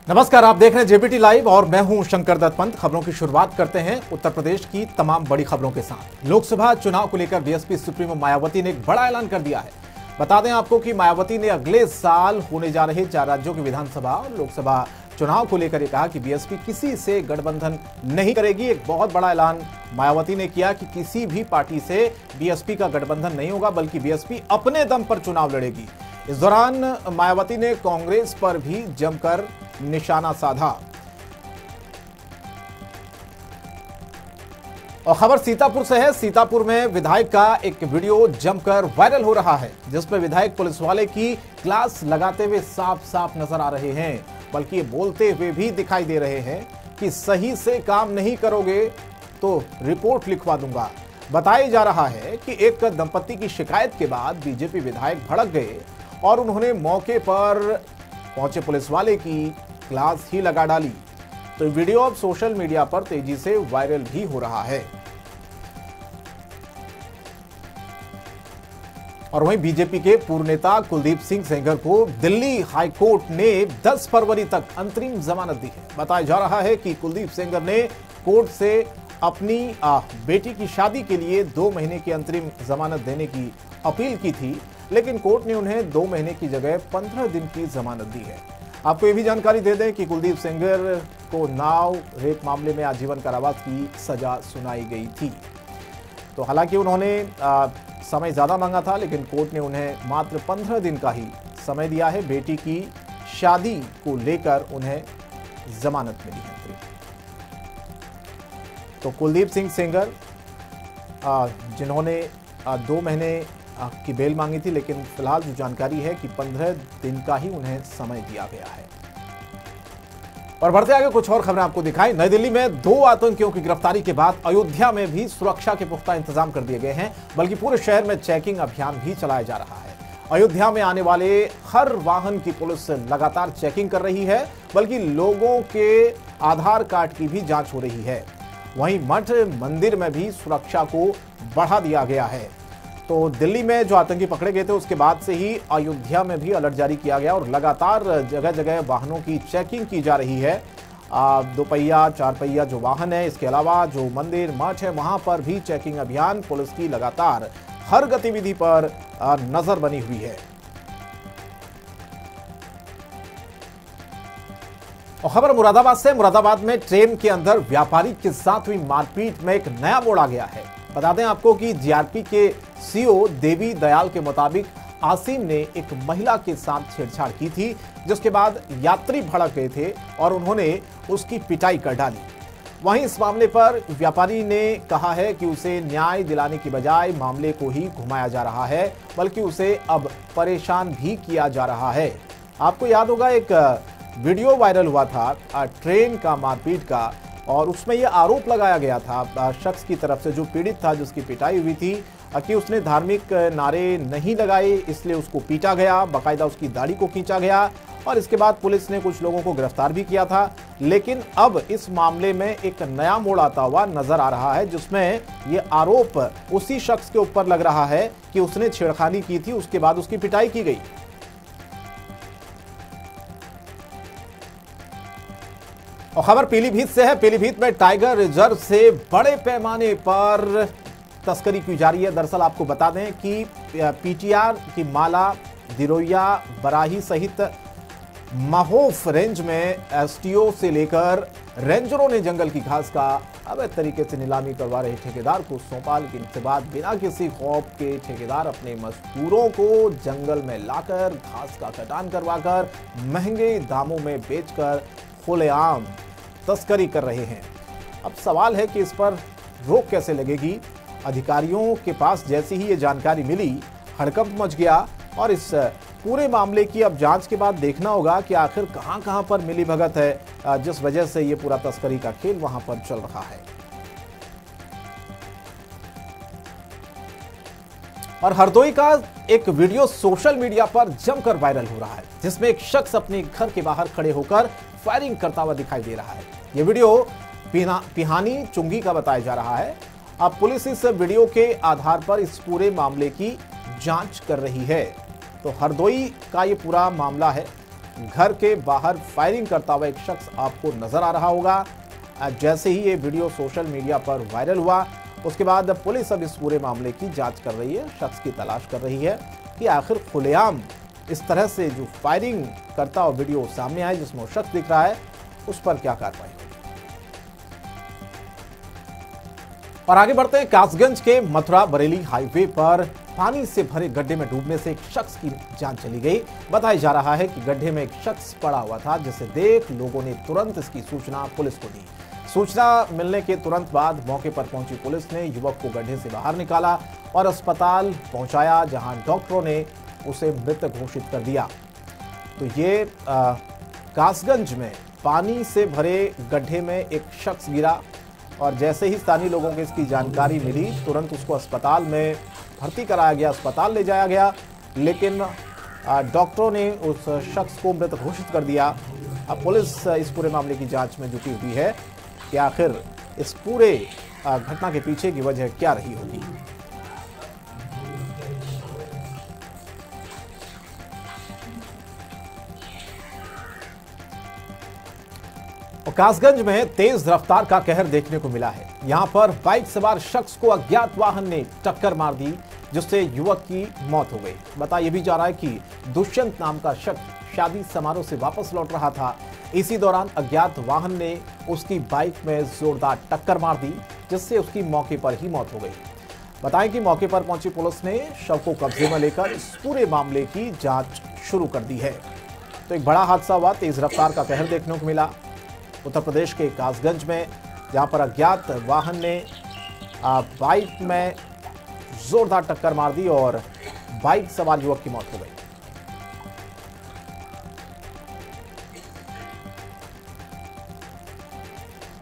नमस्कार, आप देख रहे हैं जेबीटी लाइव और मैं हूं शंकर दत्त पंत। खबरों की शुरुआत करते हैं उत्तर प्रदेश की तमाम बड़ी खबरों के साथ। लोकसभा चुनाव को लेकर बीएसपी सुप्रीमो मायावती ने एक बड़ा ऐलान कर दिया है। बता दें आपको कि मायावती ने अगले साल होने जा रहे 4 राज्यों की विधानसभा और लोकसभा चुनाव को लेकर कहा कि बीएसपी किसी से गठबंधन नहीं करेगी। एक बहुत बड़ा ऐलान मायावती ने किया कि किसी भी पार्टी से बीएसपी का गठबंधन नहीं होगा, बल्कि बीएसपी अपने दम पर चुनाव लड़ेगी। इस दौरान मायावती ने कांग्रेस पर भी जमकर निशाना साधा। और खबर सीतापुर से है। सीतापुर में विधायक का एक वीडियो जमकर वायरल हो रहा है, जिसमें विधायक पुलिस वाले की क्लास लगाते हुए साफ साफ नजर आ रहे हैं, बल्कि बोलते हुए भी दिखाई दे रहे हैं कि सही से काम नहीं करोगे तो रिपोर्ट लिखवा दूंगा। बताया जा रहा है कि एक दंपत्ति की शिकायत के बाद बीजेपी विधायक भड़क गए और उन्होंने मौके पर पहुंचे पुलिस वाले की क्लास ही लगा डाली। तो वीडियो अब सोशल मीडिया पर तेजी से वायरल भी हो रहा है। और वहीं बीजेपी के पूर्व नेता कुलदीप सिंह सेंगर को दिल्ली हाई कोर्ट ने 10 फरवरी तक अंतरिम जमानत दी है। बताया जा रहा है कि कुलदीप सेंगर ने कोर्ट से अपनी बेटी की शादी के लिए 2 महीने की अंतरिम जमानत देने की अपील की थी, लेकिन कोर्ट ने उन्हें 2 महीने की जगह 15 दिन की जमानत दी है। आपको यह भी जानकारी दे दें कि कुलदीप सेंगर को नाव रेप मामले में आजीवन कारावास की सजा सुनाई गई थी। तो हालांकि उन्होंने समय ज्यादा मांगा था, लेकिन कोर्ट ने उन्हें मात्र 15 दिन का ही समय दिया है। बेटी की शादी को लेकर उन्हें जमानत मिली है। तो कुलदीप सिंह सेंगर जिन्होंने 2 महीने की बेल मांगी थी, लेकिन फिलहाल जो जानकारी है कि 15 दिन का ही उन्हें समय दिया गया है। और बढ़ते आगे कुछ और खबरें आपको दिखाई। नई दिल्ली में 2 आतंकियों की गिरफ्तारी के बाद अयोध्या में भी सुरक्षा के पुख्ता इंतजाम कर दिए गए हैं, बल्कि पूरे शहर में चेकिंग अभियान भी चलाया जा रहा है। अयोध्या में आने वाले हर वाहन की पुलिस लगातार चेकिंग कर रही है, बल्कि लोगों के आधार कार्ड की भी जांच हो रही है। वहीं मठ मंदिर में भी सुरक्षा को बढ़ा दिया गया है। तो दिल्ली में जो आतंकी पकड़े गए थे, उसके बाद से ही अयोध्या में भी अलर्ट जारी किया गया और लगातार जगह जगह वाहनों की चेकिंग की जा रही है। 2 पहिया 4 पहिया जो वाहन है, इसके अलावा जो मंदिर मठ है, वहां पर भी चेकिंग अभियान पुलिस की लगातार हर गतिविधि पर नजर बनी हुई है। और खबर मुरादाबाद से। मुरादाबाद में ट्रेन के अंदर व्यापारी के साथ हुई मारपीट में एक नया मोड़ आ गया है। बता दें आपको कि जीआरपी के सीओ देवी दयाल के मुताबिक आसिम ने एक महिला के साथ छेड़छाड़ की थी, जिसके बाद यात्री भड़क गए थे और उन्होंने उसकी पिटाई कर डाली। वहीं इस मामले पर व्यापारी ने कहा है कि उसे न्याय दिलाने की बजाय मामले को ही घुमाया जा रहा है, बल्कि उसे अब परेशान भी किया जा रहा है। आपको याद होगा एक वीडियो वायरल हुआ था ट्रेन का मारपीट का, और उसमें यह आरोप लगाया गया था शख्स की तरफ से जो पीड़ित था, जिसकी पिटाई हुई थी, कि उसने धार्मिक नारे नहीं लगाए, इसलिए उसको पीटा गया, बाकायदा उसकी दाढ़ी को खींचा गया। और इसके बाद पुलिस ने कुछ लोगों को गिरफ्तार भी किया था। लेकिन अब इस मामले में एक नया मोड़ आता हुआ नजर आ रहा है, जिसमें यह आरोप उसी शख्स के ऊपर लग रहा है कि उसने छेड़खानी की थी, उसके बाद उसकी पिटाई की गई। और खबर पीलीभीत से है। पीलीभीत में टाइगर रिजर्व से बड़े पैमाने पर तस्करी की जा रही है। दरअसल आपको बता दें कि पीटीआर की माला, दिरोया, बराही सहित महोफ रेंज में एसटीओ से लेकर रेंजरों ने जंगल की घास का अवैध तरीके से नीलामी करवा रहे ठेकेदार को सौंपा। लेकिन इसके बाद बिना किसी खौफ के ठेकेदार अपने मजदूरों को जंगल में लाकर घास का कटान करवाकर महंगे दामों में बेचकर खुलेआम तस्करी कर रहे हैं। अब सवाल है कि इस पर रोक कैसे लगेगी। अधिकारियों के पास जैसी ही ये जानकारी मिली, हड़कंप मच गया और इस पूरे मामले की अब जांच के बाद देखना होगा कि आखिर कहां-कहां पर मिलीभगत है, जिस वजह से ये पूरा तस्करी का खेल वहां पर चल रहा है। और हरदोई का एक वीडियो सोशल मीडिया पर जमकर वायरल हो रहा है, जिसमें एक शख्स अपने घर के बाहर खड़े होकर फायरिंग करता हुआ दिखाई दे रहा है। यह वीडियो पिहानी चुंगी का बताया जा रहा है। अब पुलिस इस वीडियो के आधार पर इस पूरे मामले की जांच कर रही है। तो हरदोई का ये पूरा मामला है घर के बाहर फायरिंग करता हुआ एक शख्स आपको नजर आ रहा होगा। जैसे ही ये वीडियो सोशल मीडिया पर वायरल हुआ, उसके बाद पुलिस अब इस पूरे मामले की जांच कर रही है, शख्स की तलाश कर रही है कि आखिर खुलेआम इस तरह से जो फायरिंग करता हुआ वीडियो सामने आया जिसमें वो शख्स दिख रहा है, उस पर क्या कार्रवाई होगी। और आगे बढ़ते हैं, कासगंज के मथुरा बरेली हाईवे पर पानी से भरे गड्ढे में डूबने से एक शख्स की जान चली गई। बताया जा रहा है कि गड्ढे में एक शख्स पड़ा हुआ था, जिसे देख लोगों ने तुरंत इसकी सूचना पुलिस को दी। सूचना मिलने के तुरंत बाद मौके पर पहुंची पुलिस ने युवक को गड्ढे से बाहर निकाला और अस्पताल पहुंचाया, जहां डॉक्टरों ने उसे मृत घोषित कर दिया। तो ये कासगंज में पानी से भरे गड्ढे में एक शख्स गिरा और जैसे ही स्थानीय लोगों को इसकी जानकारी मिली, तुरंत उसको अस्पताल में भर्ती कराया गया, अस्पताल ले जाया गया, लेकिन डॉक्टरों ने उस शख्स को मृत घोषित कर दिया। अब पुलिस इस पूरे मामले की जांच में जुटी हुई है कि आखिर इस पूरे घटना के पीछे की वजह क्या रही होगी। और कासगंज में तेज रफ्तार का कहर देखने को मिला है। यहां पर बाइक सवार शख्स को अज्ञात वाहन ने टक्कर मार दी, जिससे युवक की मौत हो गई। बताया भी जा रहा है कि दुष्यंत नाम का शख्स शादी समारोह से वापस लौट रहा था। इसी दौरान अज्ञात वाहन ने उसकी बाइक में जोरदार टक्कर मार दी, जिससे उसकी मौके पर ही मौत हो गई। बताएं कि मौके पर पहुंची पुलिस ने शव को कब्जे में लेकर इस पूरे मामले की जांच शुरू कर दी है। तो एक बड़ा हादसा हुआ, तेज रफ्तार का कहर देखने को मिला उत्तर प्रदेश के कासगंज में, जहां पर अज्ञात वाहन ने बाइक में जोरदार टक्कर मार दी और बाइक सवार युवक की मौत हो गई।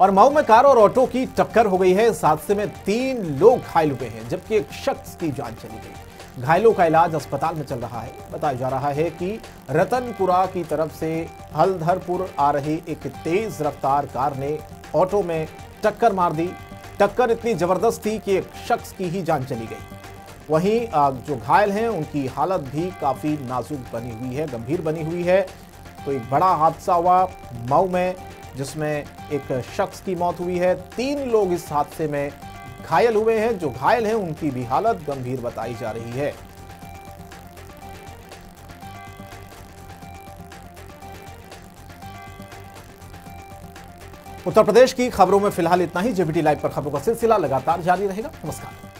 और मऊ में कार और ऑटो की टक्कर हो गई है। इस हादसे में 3 लोग घायल हुए हैं, जबकि एक शख्स की जान चली गई। घायलों का इलाज अस्पताल में चल रहा है। बताया जा रहा है कि रतनपुरा की तरफ से हल्धरपुर आ रही एक तेज रफ्तार कार ने ऑटो में टक्कर मार दी। टक्कर इतनी जबरदस्त थी कि एक शख्स की ही जान चली गई। वहीं जो घायल हैं उनकी हालत भी काफी नाजुक बनी हुई है, गंभीर बनी हुई है। तो एक बड़ा हादसा हुआ मऊ में, जिसमें एक शख्स की मौत हुई है। 3 लोग इस हादसे में घायल हुए हैं। जो घायल हैं उनकी भी हालत गंभीर बताई जा रही है। उत्तर प्रदेश की खबरों में फिलहाल इतना ही। जेबीटी लाइव पर खबरों का सिलसिला लगातार जारी रहेगा। नमस्कार।